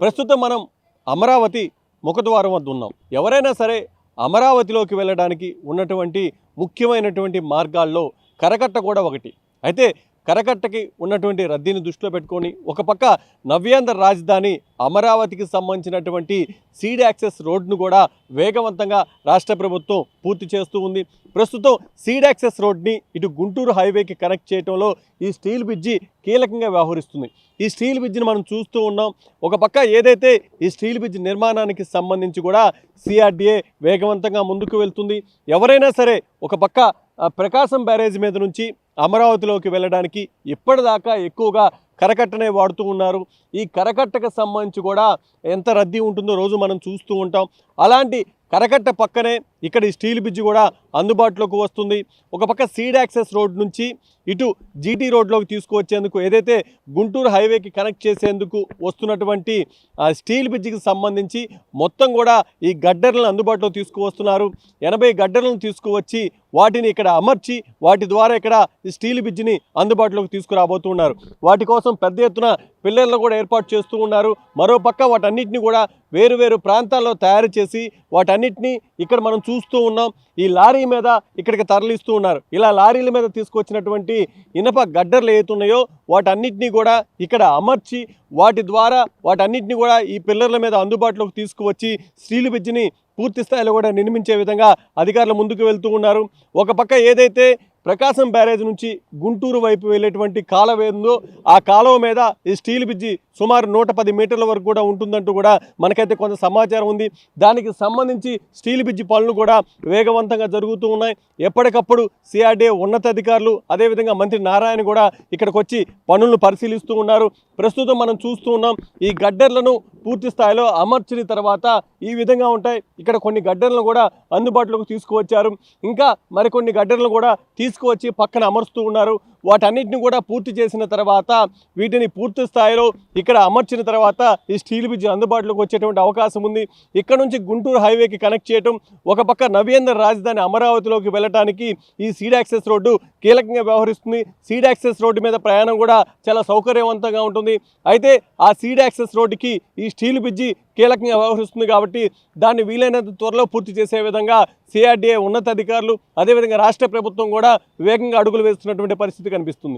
ప్రస్తుతం మనం అమరావతి ముఖద్వారం వద్ద ఉన్నాం. ఎవరైనా సరే అమరావతిలోకి వెళ్ళడానికి ఉన్నటువంటి ముఖ్యమైనటువంటి మార్గాల్లో కరకట్ట కూడా ఒకటి. అయితే కరకట్టకి ఉన్నటువంటి రద్దీని దృష్టిలో పెట్టుకొని ఒక పక్క నవ్యాంధ్ర రాజధాని అమరావతికి సంబంధించినటువంటి సీడ్ యాక్సెస్ రోడ్ను కూడా వేగవంతంగా రాష్ట్ర ప్రభుత్వం పూర్తి చేస్తూ ఉంది. ప్రస్తుతం సీడ్ యాక్సెస్ రోడ్ని ఇటు గుంటూరు హైవేకి కనెక్ట్ చేయడంలో ఈ స్టీల్ బ్రిడ్జి కీలకంగా వ్యవహరిస్తుంది. ఈ స్టీల్ బ్రిడ్జిని మనం చూస్తూ ఉన్నాం. ఒక పక్క ఏదైతే ఈ స్టీల్ బ్రిడ్జ్ నిర్మాణానికి సంబంధించి కూడా సిఆర్డీఏ వేగవంతంగా ముందుకు వెళ్తుంది. ఎవరైనా సరే ఒక పక్క ప్రకాశం బ్యారేజ్ మీద నుంచి అమరావతిలోకి వెళ్ళడానికి ఇప్పటిదాకా ఎక్కువగా కరకట్టనే వాడుతూ ఉన్నారు. ఈ కరకట్టకు సంబంధించి కూడా ఎంత రద్దీ ఉంటుందో రోజు మనం చూస్తూ ఉంటాం. అలాంటి కరకట్ట పక్కనే ఇక్కడ ఈ స్టీల్ బ్రిడ్జ్ కూడా అందుబాటులోకి వస్తుంది. ఒక పక్క సీడ్ యాక్సెస్ రోడ్ నుంచి ఇటు జీటీ రోడ్లోకి తీసుకువచ్చేందుకు ఏదైతే గుంటూరు హైవేకి కనెక్ట్ చేసేందుకు వస్తున్నటువంటి స్టీల్ బ్రిడ్జికి సంబంధించి మొత్తం కూడా ఈ గడ్డర్లను అందుబాటులో తీసుకువస్తున్నారు. 80 గడ్డర్లను తీసుకువచ్చి వాటిని ఇక్కడ అమర్చి వాటి ద్వారా ఇక్కడ ఈ స్టీల్ బ్రిడ్జిని అందుబాటులోకి తీసుకురాబోతున్నారు. వాటి కోసం పెద్ద ఎత్తున పిల్లర్లు కూడా ఏర్పాటు చేస్తూ ఉన్నారు. మరోపక్క వాటన్నిటిని కూడా వేరు ప్రాంతాల్లో తయారు చేసి వాటన్నిటిని ఇక్కడ మనం చూస్తూ ఉన్నాం. ఈ లారీ మీద ఇక్కడికి తరలిస్తూ ఉన్నారు. ఇలా లారీల మీద తీసుకొచ్చినటువంటి ఇనప గడ్డర్లు ఏతున్నాయో వాటన్నిటిని కూడా ఇక్కడ అమర్చి వాటి ద్వారా వాటన్నిటిని కూడా ఈ పిల్లర్ల మీద అందుబాటులోకి తీసుకువచ్చి స్టీల్ బ్రిడ్జిని పూర్తి స్థాయిలో కూడా నిర్మించే విధంగా అధికారులు ముందుకు వెళ్తూ ఉన్నారు. ఒక పక్క ఏదైతే ప్రకాశం బ్యారేజ్ నుంచి గుంటూరు వైపు వెళ్ళేటువంటి కాలువ ఉందో ఆ కాలువ మీద ఈ స్టీల్ బ్రిడ్జి సుమారు 110 మీటర్ల వరకు కూడా ఉంటుందంటూ కూడా మనకైతే కొంత సమాచారం ఉంది. దానికి సంబంధించి స్టీల్ బ్రిడ్జి పనులు కూడా వేగవంతంగా జరుగుతూ ఉన్నాయి. ఎప్పటికప్పుడు సిఆర్డీఏ ఉన్నతాధికారులు అదేవిధంగా మంత్రి నారాయణ కూడా ఇక్కడికి వచ్చి పనులను పరిశీలిస్తూ ఉన్నారు. ప్రస్తుతం మనం చూస్తూ ఉన్నాం. ఈ గడ్డర్లను పూర్తి స్థాయిలో అమర్చిన తర్వాత ఈ విధంగా ఉంటాయి. ఇక్కడ కొన్ని గడ్డర్లను కూడా అందుబాటులోకి తీసుకువచ్చారు. ఇంకా మరికొన్ని గడ్డర్లను కూడా తీసుకువచ్చి పక్కన అమర్చుతూ ఉన్నారు. వాటన్నిటిని కూడా పూర్తి చేసిన తర్వాత వీటిని పూర్తి స్థాయిలో ఇక్కడ అమర్చిన తర్వాత ఈ స్టీల్ బ్రిడ్జ్ అందుబాటులోకి వచ్చేటువంటి అవకాశం ఉంది. ఇక్కడ నుంచి గుంటూరు హైవేకి కనెక్ట్ చేయడం, ఒక పక్క నవ్యాంధ్ర రాజధాని అమరావతిలోకి వెళ్ళడానికి ఈ సీడ్ యాక్సెస్ రోడ్డు కీలకంగా వ్యవహరిస్తుంది. సీడ్ యాక్సెస్ రోడ్డు మీద ప్రయాణం కూడా చాలా సౌకర్యవంతంగా ఉంటుంది. అయితే ఆ సీడ్ యాక్సెస్ రోడ్డుకి ఈ స్టీల్ బ్రిడ్జి కీలకంగా వ్యవహరిస్తుంది కాబట్టి దాన్ని వీలైనంత త్వరలో పూర్తి చేసే విధంగా సిఆర్డీఏ ఉన్నతాధికారులు అదేవిధంగా రాష్ట్ర ప్రభుత్వం కూడా వేగంగా అడుగులు వేస్తున్నటువంటి పరిస్థితి కనిపిస్తుంది.